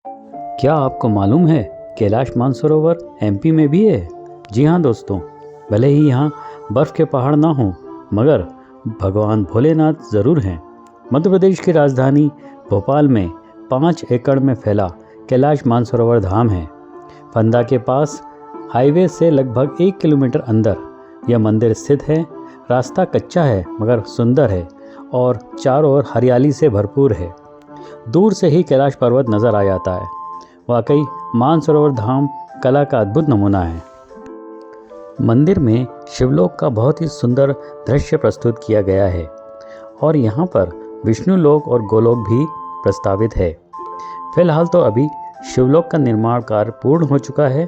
क्या आपको मालूम है कैलाश मानसरोवर एमपी में भी है? जी हाँ दोस्तों, भले ही यहाँ बर्फ़ के पहाड़ ना हों मगर भगवान भोलेनाथ ज़रूर हैं। मध्य प्रदेश की राजधानी भोपाल में 5 एकड़ में फैला कैलाश मानसरोवर धाम है। फंदा के पास हाईवे से लगभग 1 किलोमीटर अंदर यह मंदिर स्थित है। रास्ता कच्चा है मगर सुंदर है और चारों ओर हरियाली से भरपूर है। दूर से ही कैलाश पर्वत नज़र आ जाता है। वाकई मानसरोवर धाम कला का अद्भुत नमूना है। मंदिर में शिवलोक का बहुत ही सुंदर दृश्य प्रस्तुत किया गया है और यहाँ पर विष्णु लोक और गोलोक भी प्रस्तावित है। फिलहाल तो अभी शिवलोक का निर्माण कार्य पूर्ण हो चुका है।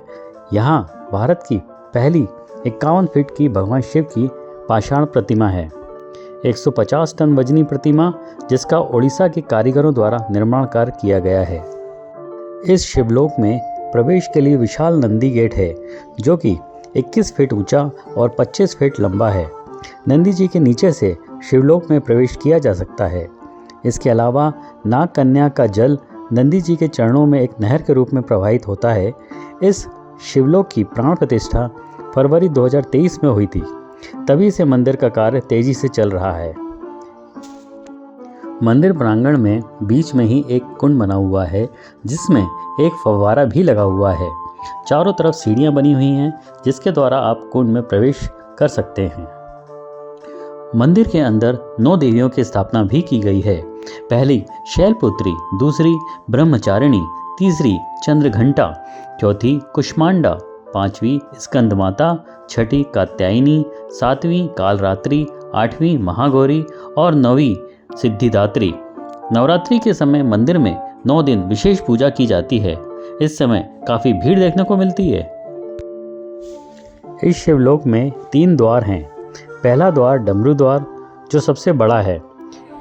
यहाँ भारत की पहली 51 फीट की भगवान शिव की पाषाण प्रतिमा है। 150 टन वजनी प्रतिमा जिसका ओडिशा के कारीगरों द्वारा निर्माण कार्य किया गया है। इस शिवलोक में प्रवेश के लिए विशाल नंदी गेट है जो कि 21 फीट ऊंचा और 25 फीट लंबा है। नंदी जी के नीचे से शिवलोक में प्रवेश किया जा सकता है। इसके अलावा नाग कन्या का जल नंदी जी के चरणों में एक नहर के रूप में प्रवाहित होता है। इस शिवलोक की प्राण प्रतिष्ठा फरवरी 2023 में हुई थी। तभी से मंदिर का कार्य तेजी से चल रहा है। मंदिर प्रांगण में बीच में ही एक कुंड बना हुआ है जिसमें एक फव्वारा भी लगा हुआ है। चारों तरफ सीढ़ियां बनी हुई हैं जिसके द्वारा आप कुंड में प्रवेश कर सकते हैं। मंदिर के अंदर 9 देवियों की स्थापना भी की गई है। पहली शैलपुत्री, दूसरी ब्रह्मचारिणी, तीसरी चंद्रघंटा, चौथी कुष्मांडा, 5वीं स्कंदमाता, 6ठी कात्यायनी, 7वीं कालरात्रि, 8वीं महागौरी और 9वीं सिद्धिदात्री। नवरात्रि के समय मंदिर में 9 दिन विशेष पूजा की जाती है। इस समय काफ़ी भीड़ देखने को मिलती है। इस शिवलोक में 3 द्वार हैं। पहला द्वार डमरू द्वार जो सबसे बड़ा है।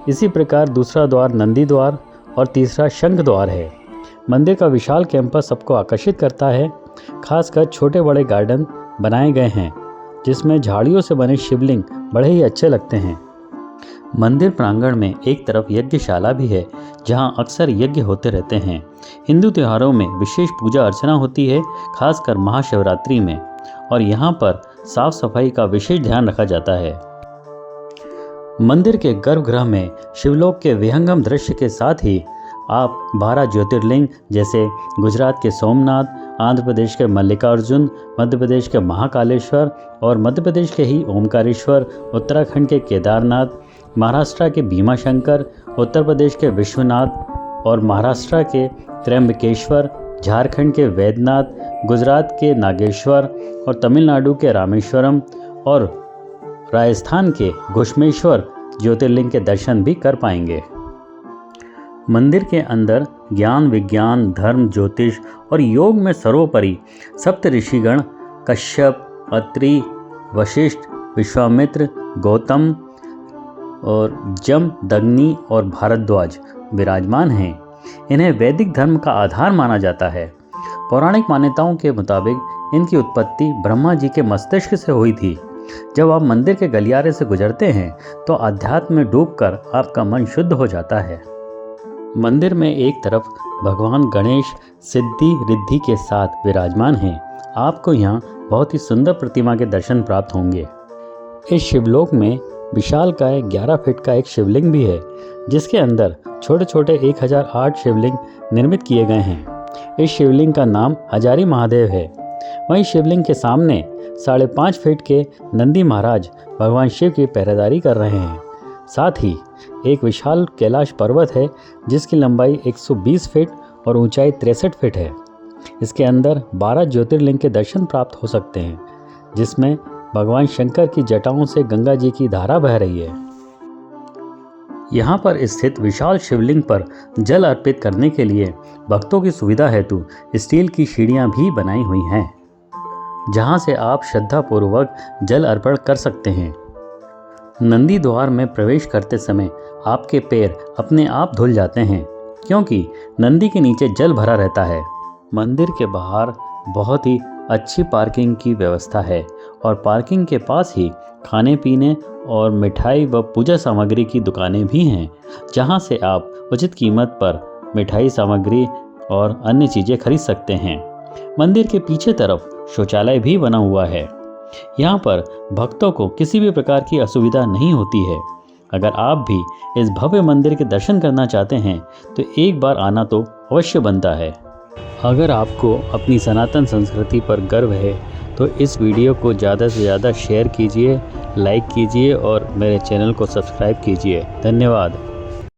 इसी प्रकार दूसरा द्वार नंदी द्वार और तीसरा शंख द्वार है। मंदिर का विशाल कैंपस सबको आकर्षित करता है। खासकर छोटे बड़े गार्डन बनाए गए हैं जिसमें झाड़ियों से बने शिवलिंग बड़े ही अच्छे लगते हैं। मंदिर प्रांगण में एक तरफ यज्ञशाला भी है जहां अक्सर यज्ञ होते रहते हैं। हिंदू त्योहारों में विशेष पूजा अर्चना होती है, खासकर महाशिवरात्रि में, और यहां पर साफ सफाई का विशेष ध्यान रखा जाता है। मंदिर के गर्भगृह में शिवलोक के विहंगम दृश्य के साथ ही आप 12 ज्योतिर्लिंग जैसे गुजरात के सोमनाथ, आंध्र प्रदेश के मल्लिकार्जुन, मध्य प्रदेश के महाकालेश्वर और मध्य प्रदेश के ही ओमकारेश्वर, उत्तराखंड के केदारनाथ, महाराष्ट्र के भीमाशंकर, उत्तर प्रदेश के विश्वनाथ और महाराष्ट्र के त्र्यंबकेश्वर, झारखंड के वैद्यनाथ, गुजरात के नागेश्वर और तमिलनाडु के रामेश्वरम और राजस्थान के घुश्मेश्वर ज्योतिर्लिंग के दर्शन भी कर पाएंगे। मंदिर के अंदर ज्ञान, विज्ञान, धर्म, ज्योतिष और योग में सर्वोपरि सप्त ऋषिगण कश्यप, अत्रि, वशिष्ठ, विश्वामित्र, गौतम और जम, दग्नि और भारद्वाज विराजमान हैं। इन्हें वैदिक धर्म का आधार माना जाता है। पौराणिक मान्यताओं के मुताबिक इनकी उत्पत्ति ब्रह्मा जी के मस्तिष्क से हुई थी। जब आप मंदिर के गलियारे से गुजरते हैं तो अध्यात्म में डूबकर आपका मन शुद्ध हो जाता है। मंदिर में एक तरफ भगवान गणेश सिद्धि रिद्धि के साथ विराजमान हैं। आपको यहाँ बहुत ही सुंदर प्रतिमा के दर्शन प्राप्त होंगे। इस शिवलोक में विशालकाय 11 फीट का एक शिवलिंग भी है जिसके अंदर छोटे छोटे 1008 शिवलिंग निर्मित किए गए हैं। इस शिवलिंग का नाम हजारी महादेव है। वहीं शिवलिंग के सामने 5.5 फीट के नंदी महाराज भगवान शिव की पहरेदारी कर रहे हैं। साथ ही एक विशाल कैलाश पर्वत है जिसकी लंबाई 120 फीट और ऊंचाई 63 फीट है। इसके अंदर 12 ज्योतिर्लिंग के दर्शन प्राप्त हो सकते हैं जिसमें भगवान शंकर की जटाओं से गंगा जी की धारा बह रही है। यहाँ पर स्थित विशाल शिवलिंग पर जल अर्पित करने के लिए भक्तों की सुविधा हेतु स्टील की सीढ़ियाँ भी बनाई हुई हैं जहाँ से आप श्रद्धापूर्वक जल अर्पण कर सकते हैं। नंदी द्वार में प्रवेश करते समय आपके पैर अपने आप धुल जाते हैं क्योंकि नंदी के नीचे जल भरा रहता है। मंदिर के बाहर बहुत ही अच्छी पार्किंग की व्यवस्था है और पार्किंग के पास ही खाने पीने और मिठाई व पूजा सामग्री की दुकानें भी हैं जहां से आप उचित कीमत पर मिठाई सामग्री और अन्य चीज़ें खरीद सकते हैं। मंदिर के पीछे तरफ शौचालय भी बना हुआ है। यहाँ पर भक्तों को किसी भी प्रकार की असुविधा नहीं होती है। अगर आप भी इस भव्य मंदिर के दर्शन करना चाहते हैं तो एक बार आना तो अवश्य बनता है। अगर आपको अपनी सनातन संस्कृति पर गर्व है तो इस वीडियो को ज़्यादा से ज़्यादा शेयर कीजिए, लाइक कीजिए और मेरे चैनल को सब्सक्राइब कीजिए। धन्यवाद।